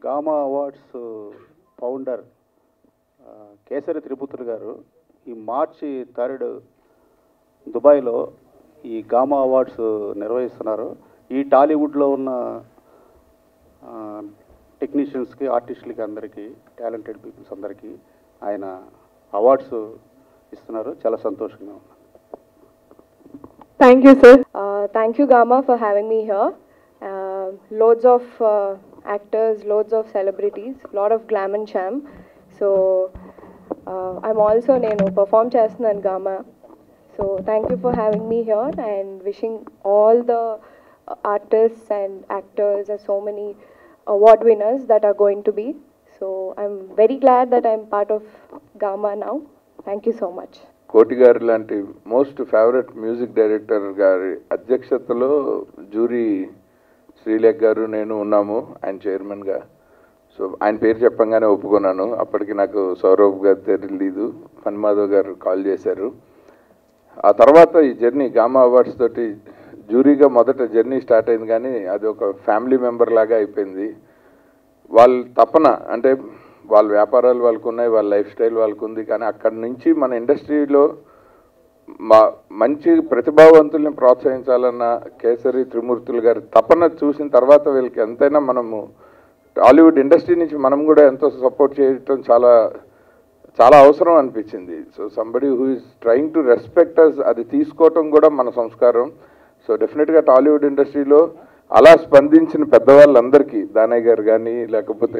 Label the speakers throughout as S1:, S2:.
S1: Gamma awards founder kesari త్రిపుత్రులు గారు ఈ మార్చి 3 దుబాయ్లో ఈ గామా అవార్డ్స్ నిర్వహిస్తున్నారు. ఈ టాలీవుడ్లో ఉన్న టెక్నీషియన్స్కి, ఆర్టిస్టులకి, అందరికీ, టాలెంటెడ్ పీపుల్స్ అందరికీ ఆయన అవార్డ్స్ ఇస్తున్నారు. చాలా సంతోషంగా ఉంది.
S2: Thank you, sir. Thank you, Gamma, for having me here. Loads of actors, loads of celebrities, lot of glam and charm. So, I'm also nenu perform chestunnanu Gamma. So, thank you for having me here and wishing all the artists and actors and so many award winners that are going to be. So, I'm very glad that I'm part of Gamma now. Thank you so much.
S3: కోటి గారు లాంటి most favourite music director గారి అధ్యక్షతలో jury Srilekha గారు నేను ఉన్నాము ఆయన చైర్మన్గా. So ఆయన పేరు చెప్పంగానే ఒప్పుకున్నాను. అప్పటికి నాకు సౌరవ్ గారు తెలియదు, ఫన్మాధవ్ గారు కాల్ చేశారు. ఆ తర్వాత ఈ జర్నీ గామా అవార్డ్స్ తోటి జ్యూరీగా మొదట జర్నీ స్టార్ట్ అయింది, కానీ అది ఒక ఫ్యామిలీ మెంబర్ లాగా అయిపోయింది. వాళ్ళ తపన అంటే వాళ్ళ వ్యాపారాలు వాళ్ళకు ఉన్నాయి, వాళ్ళ లైఫ్ స్టైల్ వాళ్ళకు ఉంది, కానీ అక్కడి నుంచి మన ఇండస్ట్రీలో మంచి ప్రతిభావంతుల్ని ప్రోత్సహించాలన్న కేసరి త్రిమూర్తులు గారి తపన చూసిన తర్వాత వీళ్ళకి ఎంతైనా మనము టాలీవుడ్ ఇండస్ట్రీ నుంచి మనం కూడా ఎంతో సపోర్ట్ చేయటం చాలా చాలా అవసరం అనిపించింది. So somebody who is trying to respect us, అది తీసుకోవటం కూడా మన సంస్కారం. సో డెఫినెట్గా టాలీవుడ్ ఇండస్ట్రీలో అలా స్పందించిన పెద్దవాళ్ళందరికీ, దానయ్య గారు కానీ, లేకపోతే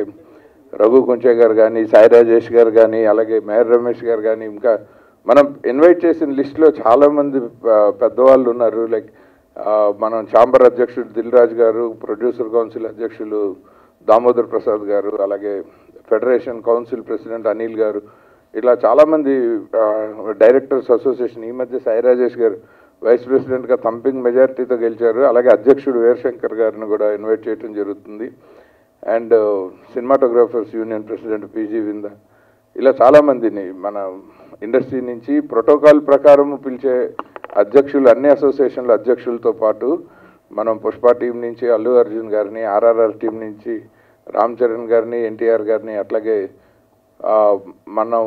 S3: రఘు కొంచె గారు కానీ, సాయి రాజేష్ గారు కానీ, అలాగే మేహర్ రమేష్ గారు కానీ, ఇంకా మనం ఇన్వైట్ చేసిన లిస్టులో చాలామంది పెద్దవాళ్ళు ఉన్నారు. లైక్ మనం ఛాంబర్ అధ్యక్షుడు దిల్ రాజు గారు, ప్రొడ్యూసర్ కౌన్సిల్ అధ్యక్షులు దామోదర్ ప్రసాద్ గారు, అలాగే ఫెడరేషన్ కౌన్సిల్ ప్రెసిడెంట్ అనిల్ గారు, ఇట్లా చాలామంది డైరెక్టర్స్ అసోసియేషన్, ఈ మధ్య సాయి రాజేష్ గారు వైస్ ప్రెసిడెంట్గా థంపింగ్ మెజారిటీతో గెలిచారు. అలాగే అధ్యక్షుడు వీరశంకర్ గారిని కూడా ఇన్వైట్ చేయడం జరుగుతుంది. And cinematographers union president PG Vinda, ఇలా చాలామందిని మన ఇండస్ట్రీ నుంచి ప్రోటోకాల్ ప్రకారం పిలిచే అధ్యక్షులు, అన్ని అసోసియేషన్ల అధ్యక్షులతో పాటు మనం పుష్ప టీం నుంచి అల్లు అర్జున్ గారిని, ఆర్ఆర్ఆర్ టీం నుంచి రామ్ చరణ్ గారిని, ఎన్టీఆర్ గారిని, అట్లాగే మనం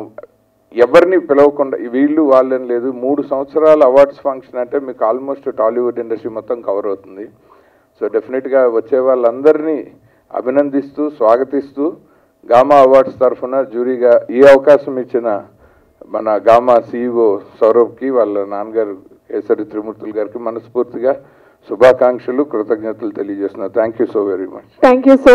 S3: ఎవరిని పిలవకుండా వీళ్ళు వాళ్ళని లేదు, 3 సంవత్సరాల అవార్డ్స్ ఫంక్షన్ అంటే మీకు ఆల్మోస్ట్ టాలీవుడ్ ఇండస్ట్రీ మొత్తం కవర్ అవుతుంది. సో డెఫినెట్గా వచ్చే వాళ్ళందరినీ అభినందిస్తూ స్వాగతిస్తూ గామా అవార్డ్స్ తరఫున జ్యూరీగా ఈ అవకాశం ఇచ్చిన మన గామా CEO సౌరభ్కి, వాళ్ళ నాన్నగారు కేసరి త్రిమూర్తులు గారికి మనస్ఫూర్తిగా శుభాకాంక్షలు, కృతజ్ఞతలు తెలియజేస్తున్నారు. Thank you so very much.
S2: Thank you so